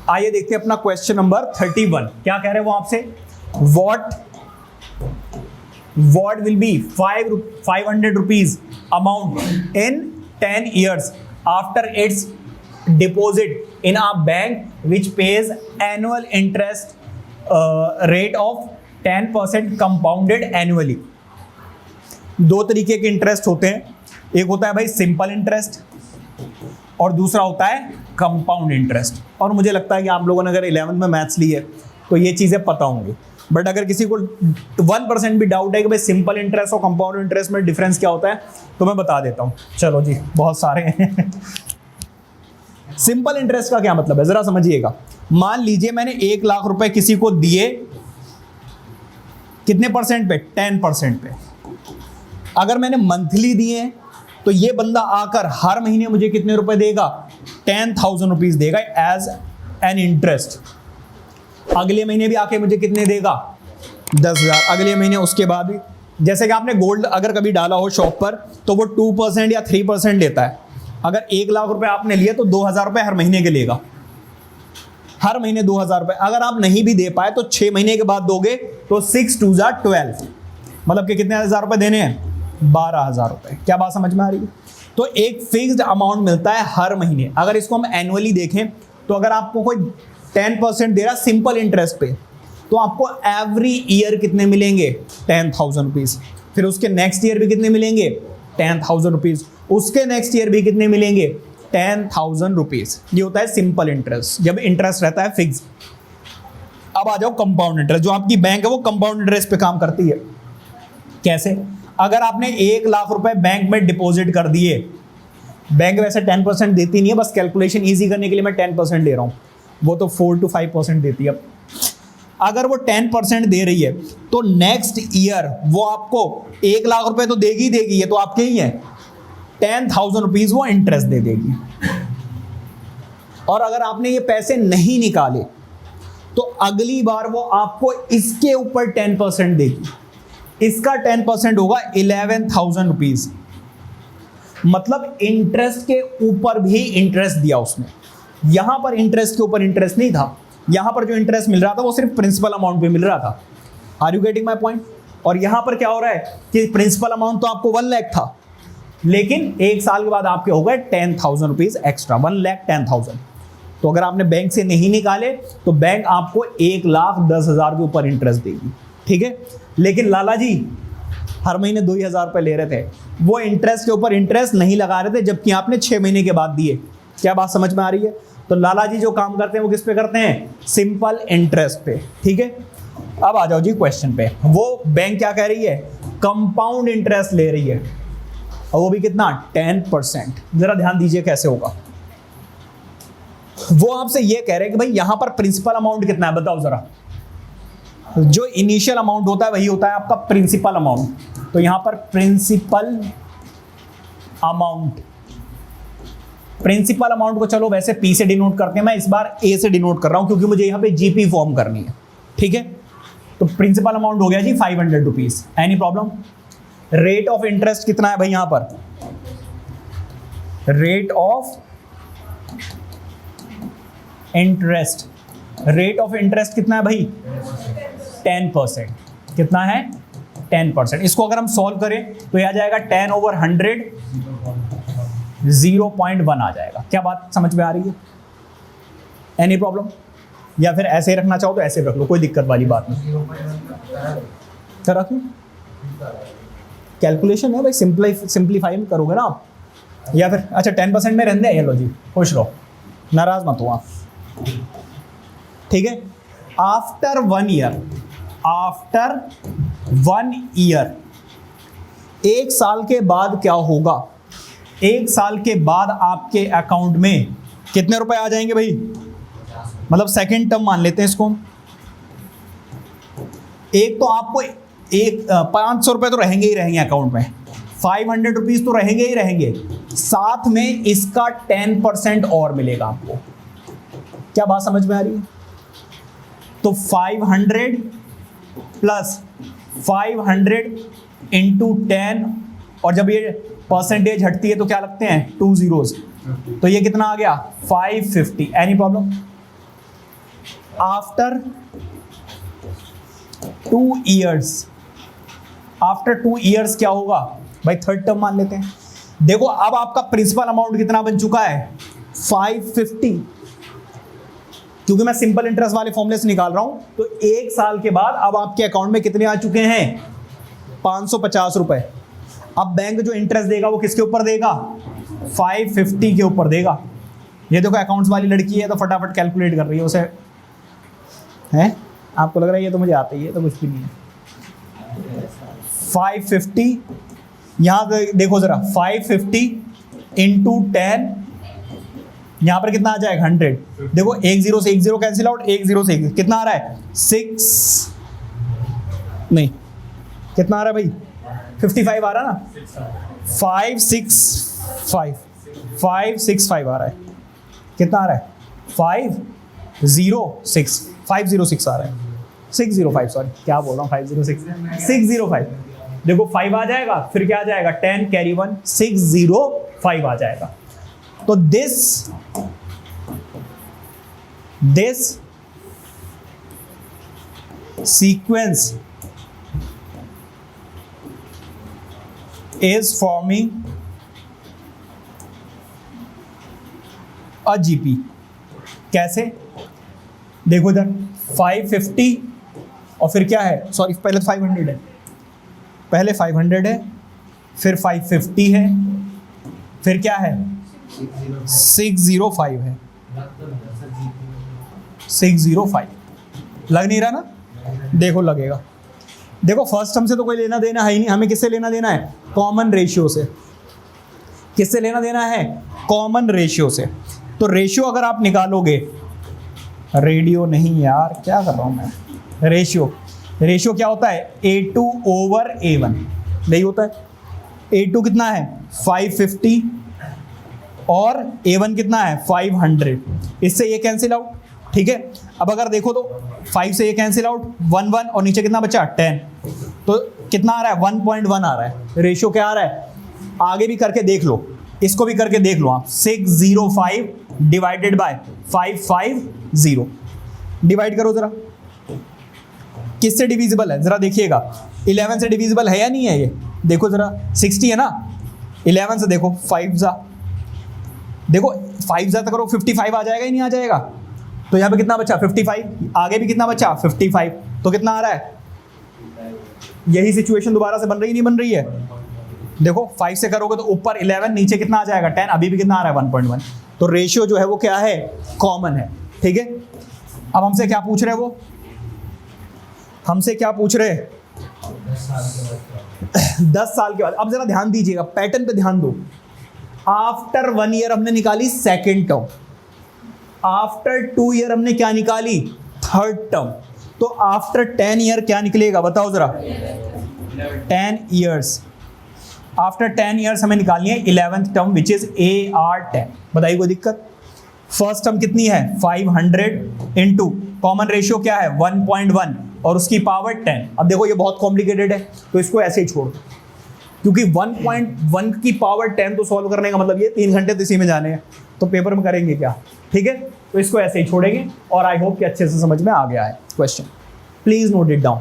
आइए देखते हैं अपना क्वेश्चन नंबर 31। क्या कह रहे हैं वो आपसे, what will be 500 rupees amount in 10 years after its deposit in a bank which pays annual interest rate of 10% compounded annually। दो तरीके के इंटरेस्ट होते हैं, एक होता है भाई सिंपल इंटरेस्ट और दूसरा होता है कंपाउंड इंटरेस्ट। और मुझे लगता है कि आप लोगों ने अगर 11th में मैथ्स ली है तो ये चीज़ें पता होंगी, बट अगर किसी को 1% भी डाउट है कि भाई सिंपल इंटरेस्ट और कंपाउंड इंटरेस्ट में डिफरेंस क्या होता है तो मैं बता देता हूँ। चलो जी, बहुत सारे हैं। सिंपल इंटरेस्ट का क्या मतलब है, जरा समझिएगा। मान लीजिए मैंने 1 लाख रुपए किसी को दिए, कितने परसेंट पे, 10% पे। अगर मैंने मंथली दिए तो ये बंदा आकर हर महीने मुझे कितने रुपए देगा, 10,000 रुपीज देगा एज एन इंटरेस्ट। अगले महीने भी आके मुझे कितने देगा, 10,000। अगले महीने उसके बाद भी, जैसे कि आपने गोल्ड अगर कभी डाला हो शॉप पर तो वो 2% या 3% लेता है। अगर 1 लाख रुपए आपने लिए तो 2,000 रुपए हर महीने के लेगा, हर महीने 2,000 रुपए। अगर आप नहीं भी दे पाए तो 6 महीने के बाद दोगे तो 6 2 12, मतलब कि कितने हजार रुपए देने हैं, 12,000 रुपए। क्या बात समझ में आ रही है। तो एक फिक्स्ड अमाउंट मिलता है हर महीने। अगर इसको हम एनुअली देखें तो अगर आपको कोई 10% दे रहा सिंपल इंटरेस्ट पे तो आपको एवरी ईयर कितने मिलेंगे, 10,000 रुपीज। फिर उसके नेक्स्ट ईयर भी कितने मिलेंगे, 10,000 रुपीज। उसके नेक्स्ट ईयर भी कितने मिलेंगे, 10,000 रुपीज। ये होता है सिंपल इंटरेस्ट, जब इंटरेस्ट रहता है फिक्स। अब आ जाओ कंपाउंड इंटरेस्ट। जो आपकी बैंक है वो कंपाउंड इंटरेस्ट पे काम करती है। कैसे, अगर आपने 1 लाख रुपए बैंक में डिपॉजिट कर दिए, बैंक वैसे 10% देती नहीं है, बस कैलकुलेशन इजी करने के लिए मैं 10% दे रहा हूं, वो तो 4 to 5% देती है। अगर वो 10% दे रही है तो नेक्स्ट ईयर वो आपको 1 लाख रुपए तो देगी देगी, ये तो आपके ही है, 10,000 रुपीज वो इंटरेस्ट दे देगी। और अगर आपने ये पैसे नहीं निकाले तो अगली बार वो आपको इसके ऊपर 10% देगी। इसका 10% होगा 11,000 रुपीज। मतलब इंटरेस्ट के ऊपर भी इंटरेस्ट दिया उसने। यहां पर इंटरेस्ट के ऊपर इंटरेस्ट नहीं था, यहां पर जो इंटरेस्ट मिल रहा था वो सिर्फ प्रिंसिपल अमाउंट पे मिल रहा था। Are you getting my point. और यहां पर क्या हो रहा है कि प्रिंसिपल अमाउंट तो आपको 1 लाख था, लेकिन 1 साल के बाद आपके हो गए 10,000 रुपीज एक्स्ट्रा, 1,10,000। तो अगर आपने बैंक से नहीं निकाले तो बैंक आपको 1,10,000 के ऊपर इंटरेस्ट देगी, ठीक है। लेकिन लाला जी हर महीने 2,000 रुपए ले रहे थे, वो इंटरेस्ट के ऊपर इंटरेस्ट नहीं लगा रहे थे, जबकि आपने 6 महीने के बाद दिए। क्या बात समझ में आ रही है। तो लाला जी जो काम करते हैं वो किस पे करते हैं, सिंपल इंटरेस्ट पे, ठीक है। अब आ जाओ जी क्वेश्चन पे। वो बैंक क्या कह रही है, कंपाउंड इंटरेस्ट ले रही है, और वो भी कितना, 10%। जरा ध्यान दीजिए कैसे होगा। वो आपसे ये कह रहे हैं कि भाई यहां पर प्रिंसिपल अमाउंट कितना है, बताओ जरा। जो इनिशियल अमाउंट होता है वही होता है आपका प्रिंसिपल अमाउंट। तो यहां पर प्रिंसिपल अमाउंट, प्रिंसिपल अमाउंट को चलो वैसे पी से डिनोट करते हैं, मैं इस बार ए से डिनोट कर रहा हूं क्योंकि मुझे यहां पे जीपी फॉर्म करनी है, ठीक है। तो प्रिंसिपल अमाउंट हो गया जी 500 rupees. Any problem. Rate of interest कितना है भाई, यहां पर rate of interest, rate of interest कितना है भाई, 10%। कितना है, 10%। इसको अगर हम सॉल्व करें तो यह आ जाएगा 10/100, 0.1 आ जाएगा। क्या बात समझ में आ रही है। Any problem. या फिर ऐसे ही रखना चाहो तो ऐसे रख लो, कोई दिक्कत वाली बात नहीं। क्या रखूं, कैलकुलेशन है भाई, सिंप्लीफाई करोगे ना आप। या फिर अच्छा 10% में रहने, ये लो जी, खुश रहो, नाराज मत हो आप, ठीक है। आफ्टर 1 ईयर, आफ्टर 1 ईयर, 1 साल के बाद क्या होगा, 1 साल के बाद आपके अकाउंट में कितने रुपए आ जाएंगे भाई, मतलब सेकंड टर्म मान लेते हैं इसको। एक तो आपको 500 रुपए तो रहेंगे ही रहेंगे अकाउंट में, 500 रुपीज तो रहेंगे ही रहेंगे, साथ में इसका 10% और मिलेगा आपको। क्या बात समझ में आ रही है। तो 500 प्लस 500 इंटू 10, और जब ये परसेंटेज हटती है तो क्या लगते हैं 2 zeros, तो ये कितना आ गया 550। Any problem. After 2 years, after 2 years क्या होगा भाई, थर्ड टर्म मान लेते हैं। देखो अब आपका प्रिंसिपल अमाउंट कितना बन चुका है 550, क्योंकि मैं सिंपल इंटरेस्ट वाले फॉर्मूले से निकाल रहा हूं। तो 1 साल के बाद अब आपके अकाउंट में कितने आ चुके हैं 550 रुपए। अब बैंक जो इंटरेस्ट देगा वो किसके ऊपर देगा 550 के ऊपर देगा। ये देखो अकाउंट्स वाली लड़की है तो फटाफट कैलकुलेट कर रही है उसे, है आपको लग रहा है ये तो मुझे आता ही है, तो कुछ भी नहीं है। 550 यहां देखो जरा 550 इंटू 10, यहां पर कितना आ जाएगा 100। देखो 1 0 से 1 0 कैंसिल आउट, 1 0 से 1 कितना आ रहा है 6, नहीं कितना आ रहा है भाई 55 आ रहा है ना, 565 आ रहा है। कितना आ रहा है 506 आ रहा है, 605 सॉरी क्या बोल रहा हूँ 605। देखो 5 आ जाएगा, फिर क्या आ जाएगा 10 कैरी 1 605 आ जाएगा। तो this sequence is forming a GP। कैसे देखो इधर 550 और फिर क्या है, सॉरी पहले 500 है, पहले 500 है, फिर 550 है, फिर क्या है 605 है, 605 लग नहीं रहा ना, देखो लगेगा। देखो फर्स्ट टर्म से तो कोई लेना देना है ही नहीं, हमें किससे लेना देना है कॉमन रेशियो से। किससे लेना देना है कॉमन रेशियो से। तो रेशियो अगर आप निकालोगे, रेडियो नहीं यार क्या कर रहा हूं मैं, रेशियो क्या होता है A2 ओवर A1 नहीं होता है। A2 कितना है 550 और A1 कितना है 500, इससे ये कैंसिल आउट, ठीक है। अब अगर देखो तो 5 से ये कैंसिल आउट 1 1 और नीचे कितना बचा 10, तो कितना आ रहा है 1.1 आ रहा है। रेशियो क्या आ रहा है, आगे भी करके देख लो, इसको भी करके देख लो आप, 605 डिवाइडेड बाय 550, डिवाइड करो जरा, किससे डिविजिबल है जरा देखिएगा, 11 से डिविजिबल है या नहीं है ये, देखो जरा 60 है ना, 11 से देखो 5 जा, देखो 5 जा तक करो 55 आ जाएगा ही नहीं आ जाएगा। तो यहाँ पे कितना बचा 55, आगे भी कितना बचा 55, तो कितना आ रहा है, यही सिचुएशन दोबारा से बन रही नहीं बन रही है। देखो 5 से करोगे तो ऊपर 11 नीचे कितना आ जाएगा 10, अभी भी कितना आ रहा है 1.1। तो रेशियो जो है वो क्या है कॉमन है, ठीक है। अब हमसे क्या पूछ रहे हैं वो, हमसे क्या पूछ रहे हैं 10 साल के बाद। अब जरा ध्यान दीजिएगा, पैटर्न पे ध्यान दो। आफ्टर 1 ईयर हमने निकाली सेकेंड टर्म, आफ्टर 2 ईयर हमने क्या निकाली थर्ड टर्म, तो आफ्टर 10 ईयर क्या निकलेगा बताओ जरा 10 ईयर्स। आफ्टर 10 ईयर्स हमें निकालनी है 11th term which is AR10। बताइए कोई दिक्कत। फर्स्ट टर्म कितनी है 500 इंटू कॉमन रेशियो क्या है 1.1 और उसकी पावर 10। अब देखो ये बहुत कॉम्प्लिकेटेड है तो इसको ऐसे ही छोड़ दो, क्योंकि 1.1 की पावर 10 तो सॉल्व करने का मतलब ये 3 घंटे तो इसी में जाने हैं, तो पेपर में करेंगे क्या, ठीक है। तो इसको ऐसे ही छोड़ेंगे और आई होप कि अच्छे से समझ में आ गया है question. Please note it down.